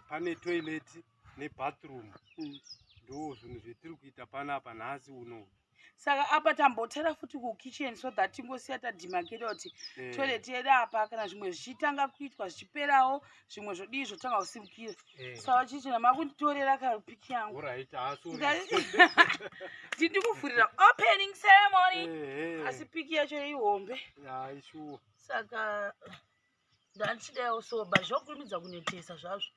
pane toilet nebathroom. Ndo zvinhu zvetiri kuita panapa nhasi uno. Saka apa tambotara futi kukitchen so that tingosiya tadhimakira kuti toilet yedu apa kana zvimwe zvichitanga kuitwa zvichiperawo zvimwe zvodii zvotanga kusimukira. Saka chichena makunditorera karupiki yangu. Alright, ndiri kuvhurira opening ceremony asi piki yacho ihombe. Sure. Saka ndandichidawo soba zvokurumidza kunetesa zvazvo.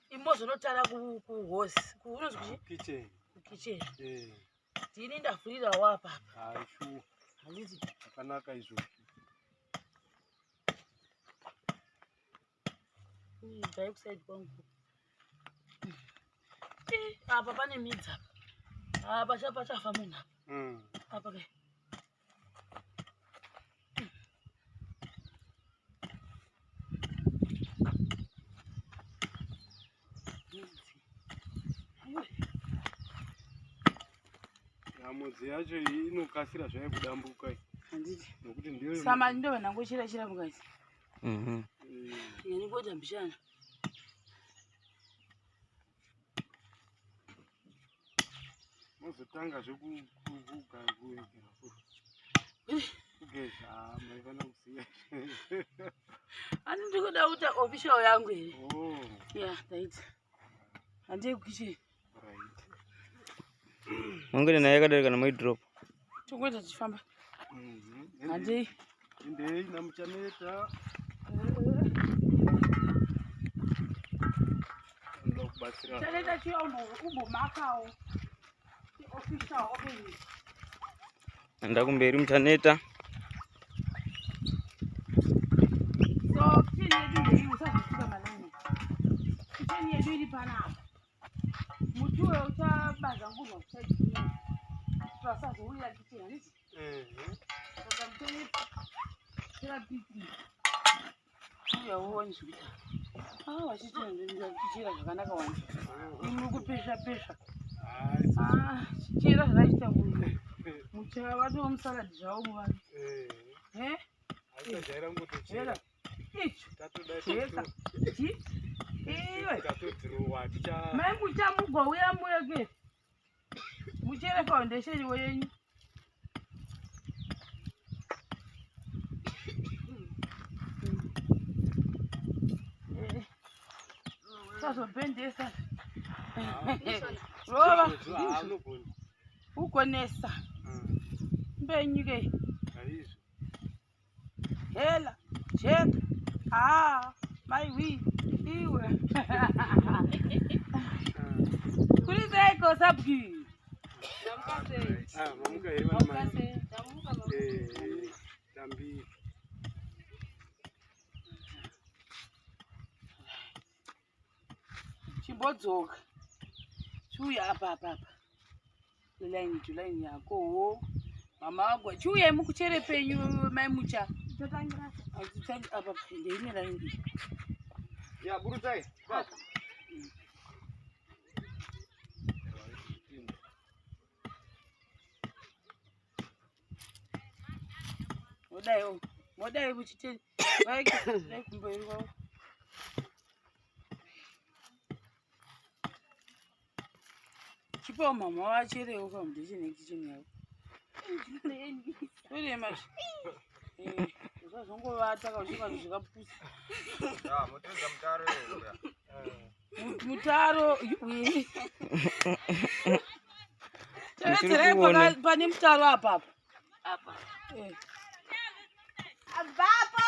Imozonotara kuhosi kunonzi kitchen. Kitchen. Ndini ndavhurirawo apa. Sure. Handiti zvakanaka izvo. Dai kuside kwangu. Apa pane midzi apa. Apa pachafa munhu apa. Apa kai. Mudzi yacho inokasira zvayo kudambuka. Handiti. Nokuti ndiyo sama ndova nangochira mukadzi. Yani kuita mbishana. Mozotanga zvekugeza maifana kuziya. Ani ndikuda kuita official yangu here. Yeah, right. Handei kukicheni. Mungere naye kadarika na drop. Tungoita tichifamba. Handei. Ndei namuchaneta. Ndokubatsira. Chaneta chiombo umbomakawo. Official opening. Ndakumberi muchaneta. So kitchen yedu ndei usazvifika malani. Kitchen yedu iri panapa. Mutuwe uchabaza ngurwa kuchaidini. Twasazouya kitchen handiti. Saka mutore therapy. Uyawo nzvita. Wachita ndichira zvakanaka wani. Imi kupesha. Chichira zvakaita munhu. Muchera vato musalad zvawo muvana. Aisajaira ngotochera. Icho. Tatoda iwe. Tatodhirowa ticha. Muchamugwa uya muyeke. Muchere foundation wenyu. Sazobhendesa. Rova. Ukonesa. Mbenyike. Aizo. Hela. Check. My wee. Iwe. Kurizeko sabki. Mamuka heri mama. Tambi. Chibodzoka. Chuya apa. Line yako. Mama wagwa. Chuya mukuchere penyu MaiMucha. Totangira. Azitanga apa ndine line. Ya burutai. Baba. Modai buchite. Vai kumboirwa. Chipo mama wacherewo foundation kitchen yako. Uri mashi. Uzazongovata kauchika zvikapusa. Mutenza mutaro uya. Mutaro Tevedzera pane mutaro apa. Abapo.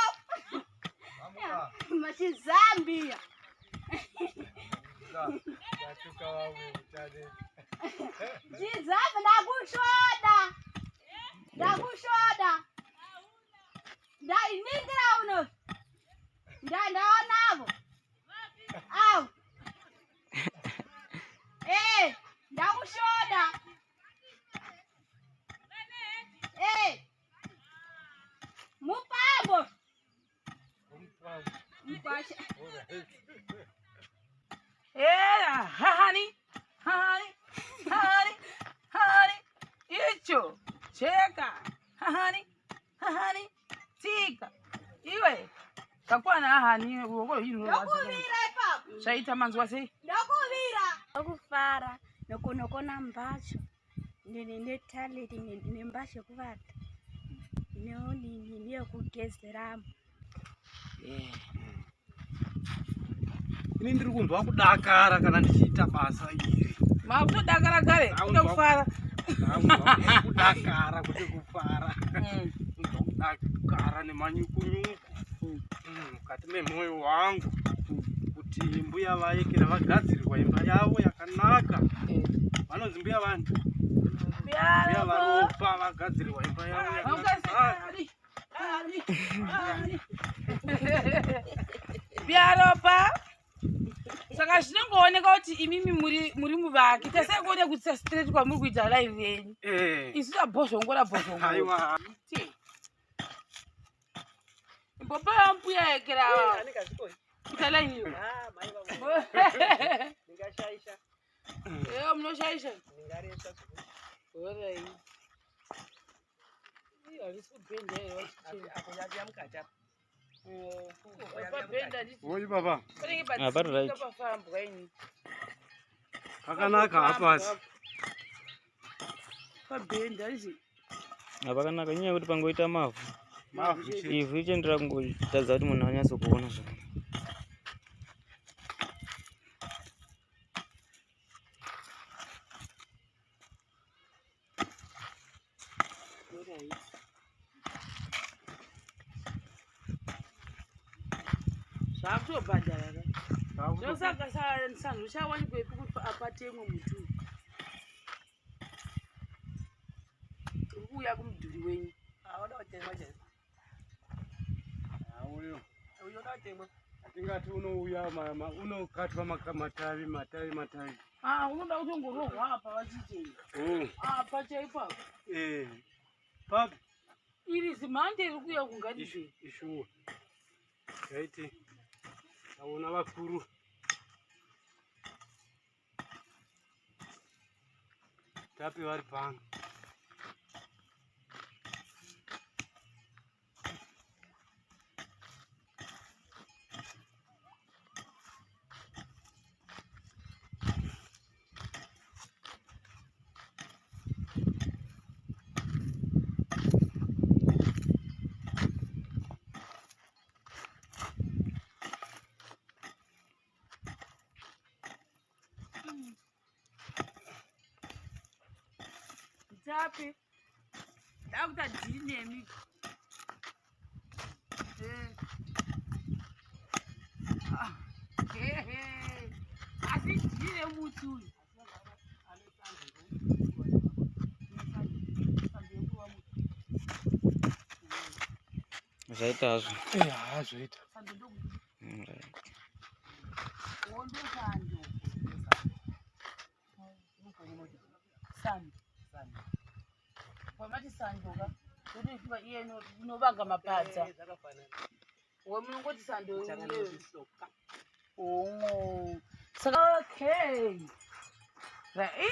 Machizambia. Yatuka wawe utade. Jizambi ndakushoda. Ndainingira uno. Ndaonavo. Au. Ndakushoda. Mupambo. Mpasha. Honey. Icho. Cheka. Honey. Tika. Iwe. Kakwana hani uongo hilo. Ndakuvira ipapo. Shaita manzwa sei? Ndakuvira. Akufara nokunokona mbacho. Nine talent nine mbacho kuvata. Niyo kugezeramu. Ini ndiri kunzwa kudakara kana ndichiita basa iri. Makudakara gare, kufara. Kudakara kuti kufara. Kudakara nemanyukunyuku. Mukati memwoyo wangu kuti mbuya vaekera vagadzirirwa imba yavo yakanaka. Vanonzi mbuya vani? Mbuya varopa vagadzirirwa imba yavo yakanaka. Biaropa. Saka zvinongooneka kuti imimi muri muvaki. Tasai kuona kuti straight kwa muri kuita live yenyu. Isu tabhozongora bhozongo. Aiwa. Mbopa mpuya ekera. Kuita live yenyu. Maiva. Ningashaisha. Munoshaisha. Ningaresha. Alright. Oi baba. Apari right. Kakanaka hapasi. Pabenda izi. Apakanaka nyaya kuti pangoita mavhu. Mavhu Ivhu ichendera kungotadza kuti munhu anyatso kuona zvakanaka. Zvakutobhadhara. Ndosaka sanhu chawanikwa kuti apatemwe mutu. Uya kumudhuri wenyu. Awada kutemwa chese. Uyo. Uyo katemwa. Atingati unouya unokatwa matavi. Unoda kuti ungorohwa apa vachite. Apa chaipa. Papi. Iri zimhande iri kuya kungadipe. Ishuwa. Yaiti. Taona vakuru. Tapi vari pano. Tapi dakuta dhinemi. Asi dhine mutu. Zvaita hazvo. Zvaita. Sando. Wamati sando ka? Kuti ifiwa iye inovanga mapadza. Wemunongoti sando iye. Saka okay.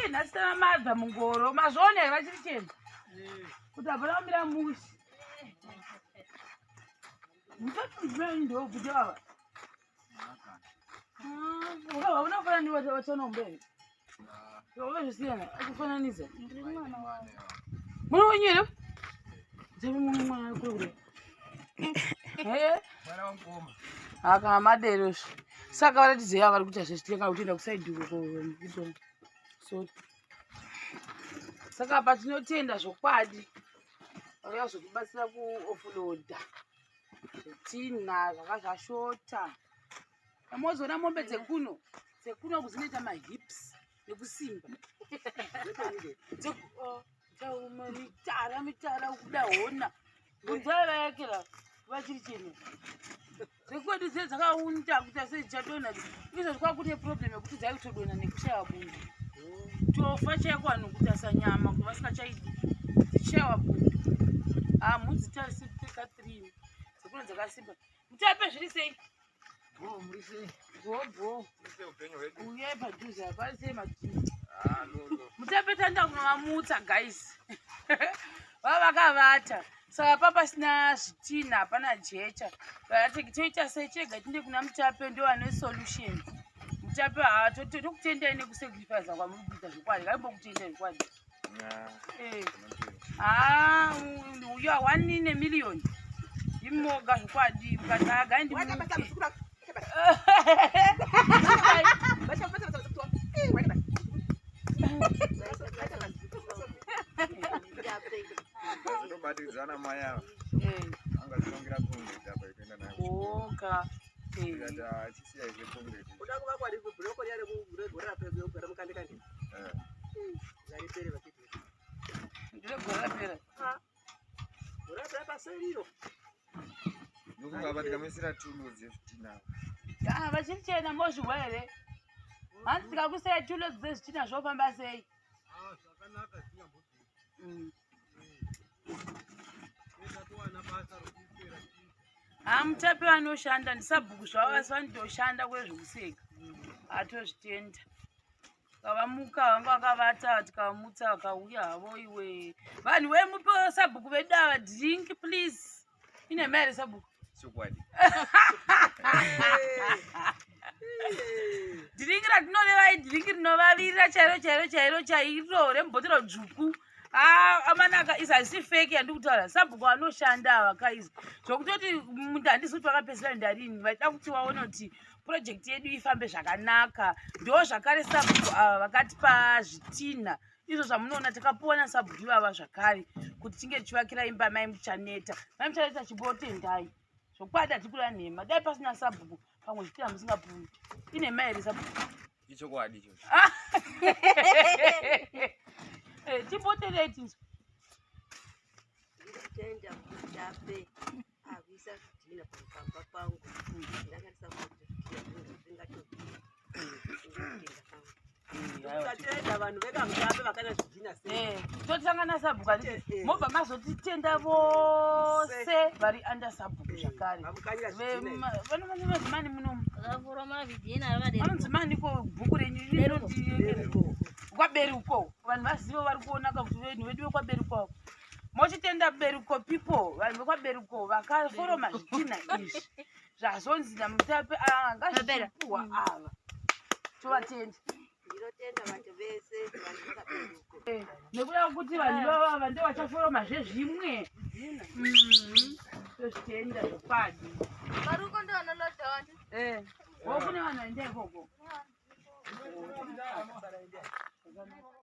Nasitana madza mungoro. Mazvone vachiri chena. Kuti hapana kumira mushi. Mutatu ndo kuti ava. Unofana ni watonombele. Zvisiyana akufananiza. Mwana wenyero? Dzemu mwana kuri. Mwana wangoma. Aka madero. Saka varatizeya vari kuti zvechitenga kutienda kusaidhuru ko. So saka patinotenda zvokwadi. Vaya zvokubatsira kuofuloda. Zvitina zvakazvashota. Amozona mombe dzekuno. Dzekuno kuzinoita mahips. Nekusimba. Mitara ukuda hona. Kunzara yakera vachiri chena. Dzekwedu dze dzakaunda kuti asechadona. Izvo zvakakute problem yekuti dzaitodona nekushaya bundu. Tofa chaikwa nokuti asanyama kuva sikachaidi. Dzichaya bundu. Mudzi tarisi peka 3. Dzekuno dzakasimba. Mutape zviri sei? Muri sei? Bho. Uye padhuze hapari sei madhuze. No. Mutapeta nda kunomamutsa guys. Vava vakavata. Saka papa sina zvitina hapana jecha. Vakati toita sei chega tinde kuna Mutape ndo ane solution. Mutape tokutendai nekusacrifice kwamuri kuita zvikwadi. Ngaimbokutendai zvikwadi. You are 1 in a million. Imoga zvikwadi mukataga ndi Zana maya. Anga zinongira kunge tapa ikaenda nayo. Oka. Ngata chisiya ize kunge. Uda kuva kwadi ku bloko yale ku gora pera yopera mukande kande. Ngari pere vakiti. Ndire gora pera. Gora pera paseriro. Nukunga batika mesira tulo zeftina. Vachirichena mozvihwere. Hanzi tikakusai tulo dzezvitina zvofamba sei? Zvakanaka zvinyamboti. Mutape vanoshanda ndisabhuku zvavo asi vandoshanda kwezvekuseka. Atozvitenda. Kavamuka vanga vakavata tikavamutsa vakauya havo iwe. Vanhu vemupe sabhuku vedu ava drink please. Ine mari sabhuku. Chokwadi. Drink ratinoleva idrink rinovavirira chairo rembotoro dzvuku. Amanaka isasi fake yandikutaura sabhuku anoshanda ava kaizi zvokutoti munhu handisi kuti vakapesera ndarini vaida kuti vaone kuti project yedu ifambe zvakanaka ndo zvakare sabhuku ava vakatipa zvitina izvo zvamunoona takapuwa sabhuku ivava zvakare kuti tinge tichivakira imba MaiMuchaneta. MaiMuchaneta chimbotendai zvokwadi hatikura nhema dai pasina sabhuku pamwe zvitina musingapuwi. Ine mairi sabhuku Ichokwadi icho. Chimbotereti Tenda Mutape avisa zvitina pamba pangu. Ndakarisa kuti Ukatenda vanhu veka Mutape vakana zvitina sei. totanga sabhuku ati mobva mazotitenda vose vari under sabhuku zvakare. Vanomadzimani munomu vanonzimaniko bhuku renyu kwaberuko vanhu vazivo vari kuonaka kuti venhu vedu vekwaberuko mochitenda beruko people vanhu vekwaberuko vakaforoma zvitina izvi zvazonzi naMutape ngazvipuwa ava tovatenda. Ndinotenda vanhu vese vanhu vakaberuko. Nekuda kuti vanhu ivava ndo vachaforoma zvezvimwe. Tozvitenda zvokwadi. Maruko ndo anolodonda. Wokune vanhu vaenda ikoko.